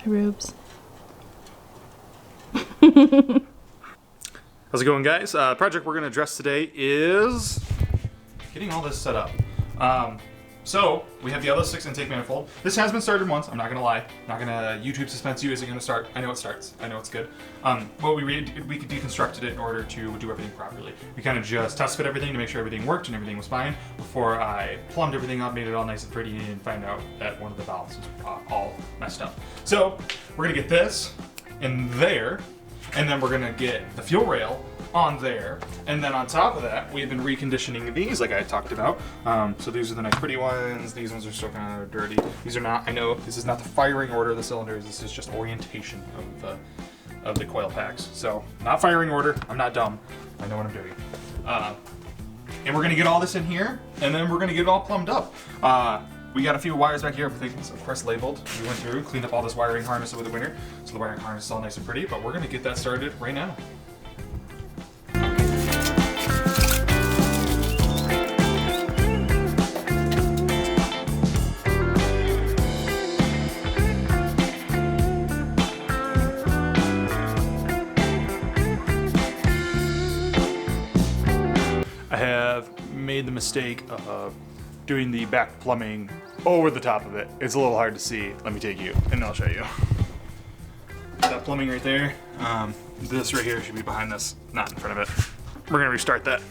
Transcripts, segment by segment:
Hi, Rubes. How's it going, guys? The project we're going to address today is getting all this set up. So we have the LS6 Intake Manifold. This has been started once, I'm not going to lie. Not going to YouTube suspense you. Is it going to start? I know it starts. I know it's good. Well, we deconstructed it in order to do everything properly. We kind of just test fit everything to make sure everything worked and everything was fine before I plumbed everything up, made it all nice and pretty, and find out that one of the valves was all messed up. So we're going to get this in there, and then we're going to get the fuel rail on there, and then on top of that we've been reconditioning these like I talked about. So these are the nice pretty ones. These ones are still kind of dirty. These are not, I know this is not the firing order of the cylinders, this is just orientation of the coil packs. So not firing order, I'm not dumb, I know what I'm doing. And we're gonna get all this in here, and then we're gonna get it all plumbed up. We got a few wires back here, everything's of course labeled. We went through, cleaned up all this wiring harness over the winter, so the wiring harness is all nice and pretty, but we're gonna get that started right now. I have made the mistake of doing the back plumbing over the top of it. It's a little hard to see. Let me take you and I'll show you. That plumbing right there, this right here should be behind this, not in front of it. We're gonna restart that.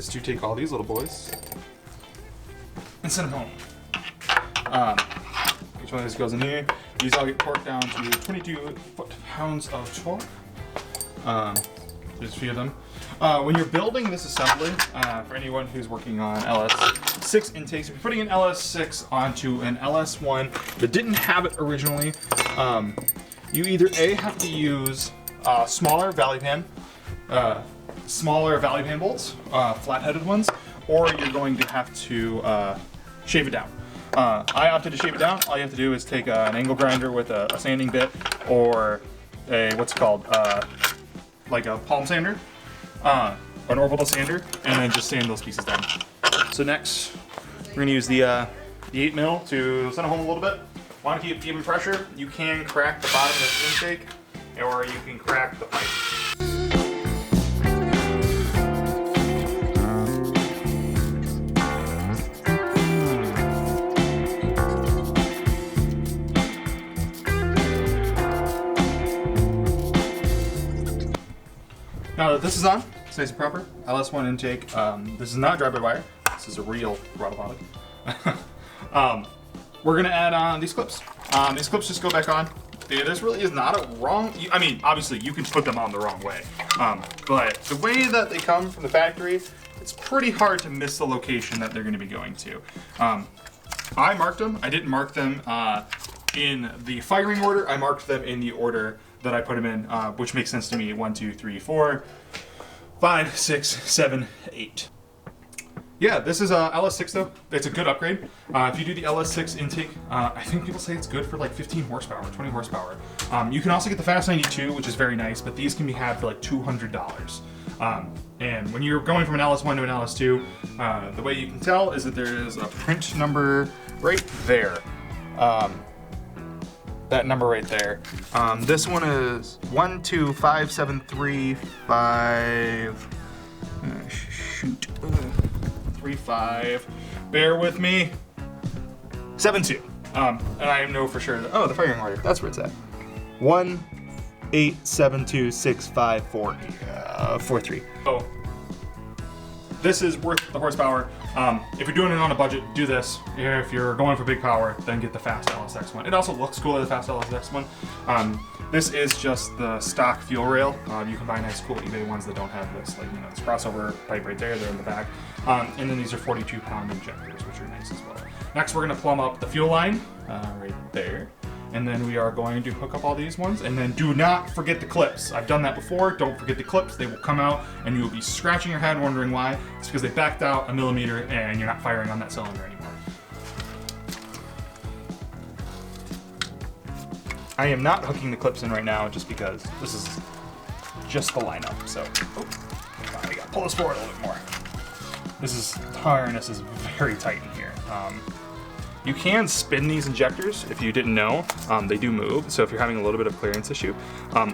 To take all these little boys and send them home. Each one of these goes in here. These all get torqued down to 22 foot-pounds of torque. There's a few of them. When you're building this assembly, for anyone who's working on LS6 intakes, if you're putting an LS6 onto an LS1 that didn't have it originally, you either A, have to use smaller valley pan bolts, flat-headed ones, or you're going to have to shave it down. I opted to shave it down. All you have to do is take an angle grinder with a sanding bit, or a, what's it called, like a palm sander, an orbital sander, and then just sand those pieces down. So next, we're going to use the 8 mil to send it home a little bit. Want to keep even pressure? You can crack the bottom of this intake, or you can crack the pipe. Now that this is on, it's nice and proper, LS1 intake, this is not drive-by-wire, this is a real robotic. We're gonna add on these clips. These clips just go back on. This really is not a wrong, I mean, obviously you can put them on the wrong way, but the way that they come from the factory, it's pretty hard to miss the location that they're gonna be going to. I marked them, I didn't mark them in the firing order, I marked them in the order that I put them in, which makes sense to me. 1, 2, 3, 4, 5, 6, 7, 8. Yeah, this is a LS6 though. It's a good upgrade. If you do the LS6 intake, I think people say it's good for like 15 horsepower, 20 horsepower. You can also get the Fast 92, which is very nice, but these can be had for like $200. And when you're going from an LS1 to an LS2, the way you can tell is that there is a print number right there. That number right there. This one is 125735. Shoot. 35. Bear with me. 72. And I know for sure that, oh, the firing order. That's where it's at. 187265443. Oh. this is worth the horsepower. If you're doing it on a budget, do this. If you're going for big power, then get the fast LS6 one. It also looks cool as the fast LS6 one. This is just the stock fuel rail. You can buy nice cool eBay ones that don't have this, like, you know, this crossover pipe right there, they're in the back. And then these are 42-pound injectors, which are nice as well. Next, we're gonna plumb up the fuel line, right there. And then we are going to hook up all these ones, and then do not forget the clips. I've done that before, don't forget the clips. They will come out and you will be scratching your head wondering why. It's because they backed out 1 millimeter and you're not firing on that cylinder anymore. I am not hooking the clips in right now just because this is just the lineup, so. I gotta pull this forward a little bit more. The harness is very tight in here. You can spin these injectors if you didn't know. They do move, so if you're having a little bit of clearance issue,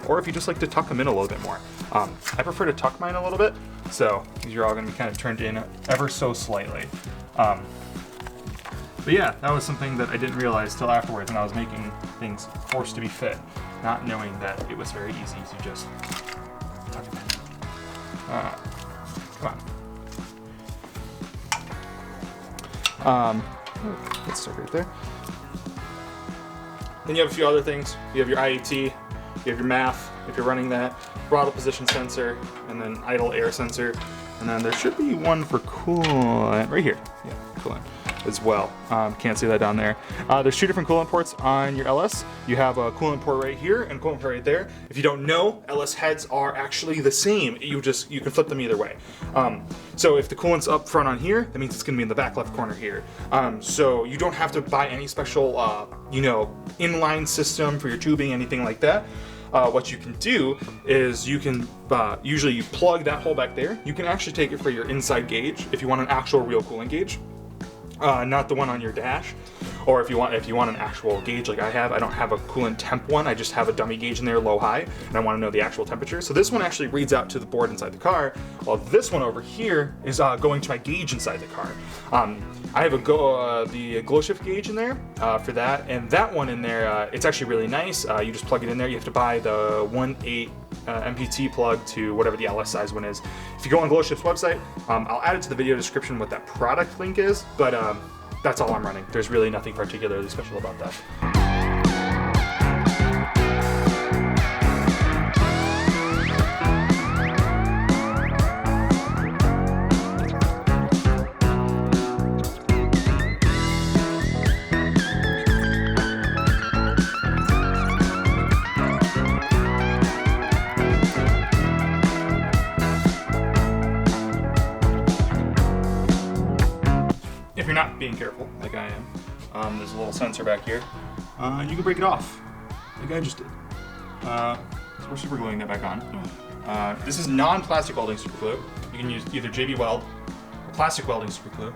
or if you just like to tuck them in a little bit more. I prefer to tuck mine a little bit, so these are all gonna be kind of turned in ever so slightly. But yeah, that was something that I didn't realize till afterwards when I was making things forced to be fit, not knowing that it was very easy to just tuck it in. Come on. Let's start right there. Then you have a few other things. You have your IAT, you have your math, if you're running that, throttle position sensor, and then idle air sensor. And then there should be one for coolant right here. Yeah, coolant as well. Can't see that down there. There's 2 different coolant ports on your LS. You have a coolant port right here and a coolant port right there. If you don't know, LS heads are actually the same. You can flip them either way. So if the coolant's up front on here, that means it's gonna be in the back left corner here. So you don't have to buy any special, inline system for your tubing, anything like that. What you can do is you can, usually you plug that hole back there. You can actually take it for your inside gauge if you want an actual real coolant gauge. Not the one on your dash, or if you want an actual gauge like I have. I don't have a coolant temp one, I just have a dummy gauge in there, low high, and I want to know the actual temperature. So this one actually reads out to the board inside the car, while this one over here is going to my gauge inside the car. I have the glow shift gauge in there for that, and that one in there, it's actually really nice. You just plug it in there. You have to buy the 1.8 MPT plug to whatever the LS size one is. If you go on Glowship's website, I'll add it to the video description what that product link is, but that's all I'm running. There's really nothing particularly special about that. If you're not being careful, like I am, there's a little sensor back here. You can break it off, like I just did. So we're super gluing that back on. This is non-plastic welding super glue. You can use either JB Weld or plastic welding super glue.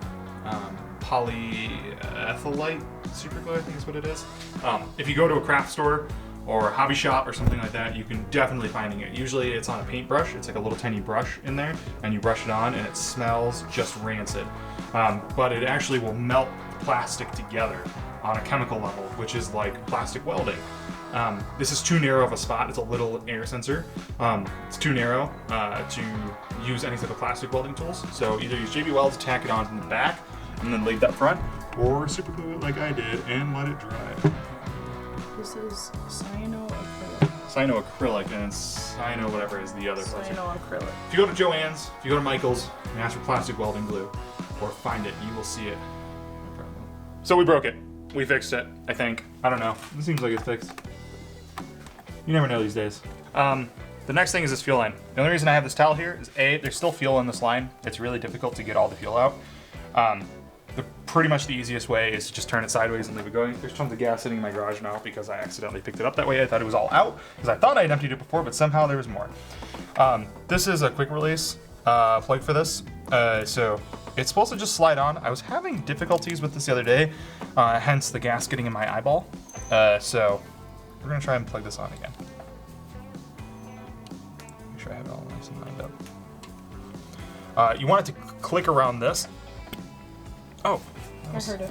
Polyethylite super glue, I think is what it is. If you go to a craft store or a hobby shop or something like that, you can definitely find it. Usually it's on a paintbrush. It's like a little tiny brush in there, and you brush it on and it smells just rancid. But it actually will melt plastic together on a chemical level, which is like plastic welding. This is too narrow of a spot. It's a little air sensor. It's too narrow to use any type of plastic welding tools. So either use JB Weld to tack it on from the back and then leave that front, or super glue it like I did and let it dry. This is cyanoacrylic. Cyanoacrylic, and cyano whatever is the other place. Cyanoacrylic. If you go to Joann's, if you go to Michael's and ask for plastic welding glue, or find it, you will see it. No problem. So we broke it. We fixed it, I think. I don't know. It seems like it's fixed. You never know these days. The next thing is this fuel line. The only reason I have this towel here is A, there's still fuel in this line. It's really difficult to get all the fuel out. Pretty much the easiest way is to just turn it sideways and leave it going. There's tons of gas sitting in my garage now because I accidentally picked it up that way. I thought it was all out because I thought I had emptied it before, but somehow there was more. This is a quick release plug for this. So it's supposed to just slide on. I was having difficulties with this the other day, hence the gas getting in my eyeball. So we're gonna try and plug this on again. Make sure I have it all nice and lined up. You want it to click around this. Oh. I heard it.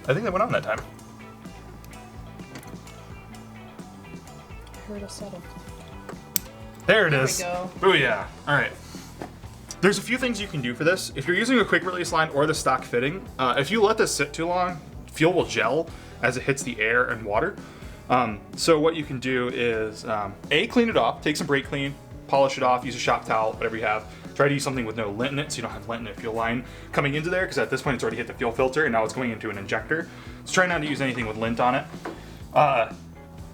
I think that went on that time. I heard a settle. There it There we is. go. Booyah. All right. There's a few things you can do for this. If you're using a quick release line or the stock fitting, if you let this sit too long, fuel will gel as it hits the air and water. So what you can do is, clean it off, take some brake clean, polish it off, use a shop towel, whatever you have. Try to use something with no lint in it so you don't have lint in a fuel line coming into there, because at this point it's already hit the fuel filter and now it's going into an injector. So try not to use anything with lint on it.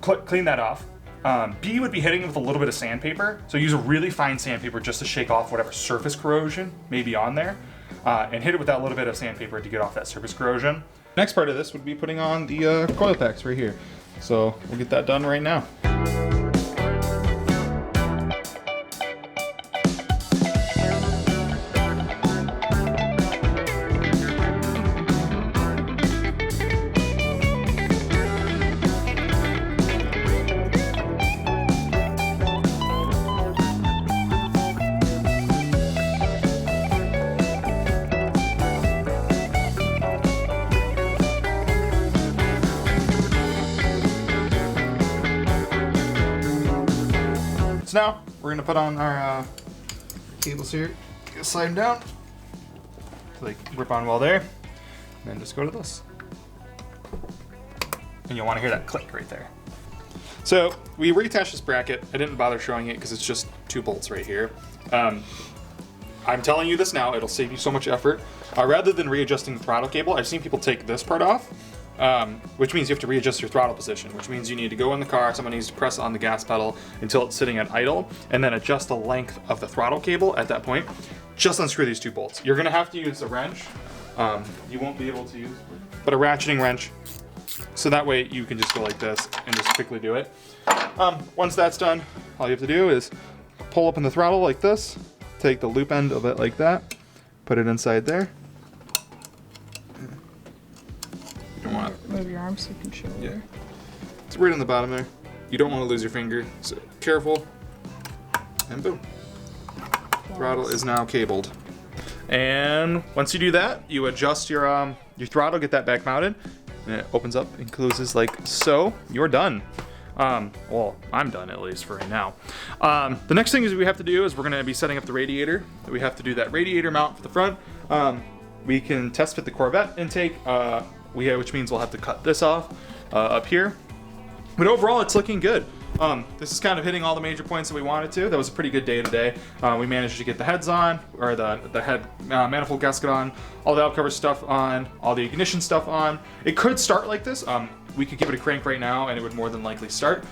Clean that off. B would be hitting it with a little bit of sandpaper. So use a really fine sandpaper just to shake off whatever surface corrosion may be on there. And hit it with that little bit of sandpaper to get off that surface corrosion. Next part of this would be putting on the coil packs right here. So we'll get that done right now. So now we're gonna put on our cables here. Slide them down so they rip on well there, and then just go to this. And you'll want to hear that click right there. So we reattached this bracket. I didn't bother showing it because it's just 2 bolts right here. I'm telling you this now, it'll save you so much effort. Rather than readjusting the throttle cable, I've seen people take this part off, which means you have to readjust your throttle position, which means you need to go in the car, someone needs to press on the gas pedal until it's sitting at idle, and then adjust the length of the throttle cable at that point. Just unscrew these 2 bolts. You're gonna have to use a wrench. You won't be able to use, but a ratcheting wrench. So that way you can just go like this and just quickly do it. Once that's done, all you have to do is pull up in the throttle like this, take the loop end of it like that, put it inside there. You don't want to Move your arm so you can show Yeah. her. It's right on the bottom there. You don't want to lose your finger, so careful. And boom. Throttle is now cabled. And once you do that, you adjust your throttle, get that back mounted, and it opens up and closes like so. You're done. Well, I'm done at least for right now. The next thing is we have to do is we're going to be setting up the radiator. We have to do that radiator mount for the front. We can test fit the Corvette intake, which means we'll have to cut this off up here. But overall, it's looking good. This is kind of hitting all the major points that we wanted to. That was a pretty good day today. We managed to get the heads on, or the head manifold gasket on, all the outcover stuff on, all the ignition stuff on. It could start like this. We could give it a crank right now and it would more than likely start.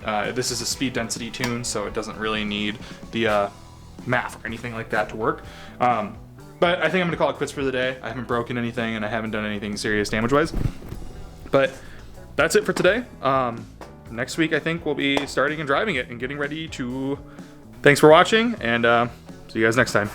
This is a speed density tune, so it doesn't really need the MAF or anything like that to work. But I think I'm gonna call it quits for the day. I haven't broken anything and I haven't done anything serious damage-wise. But that's it for today. Next week, I think we'll be starting and driving it and getting ready to... Thanks for watching, and see you guys next time.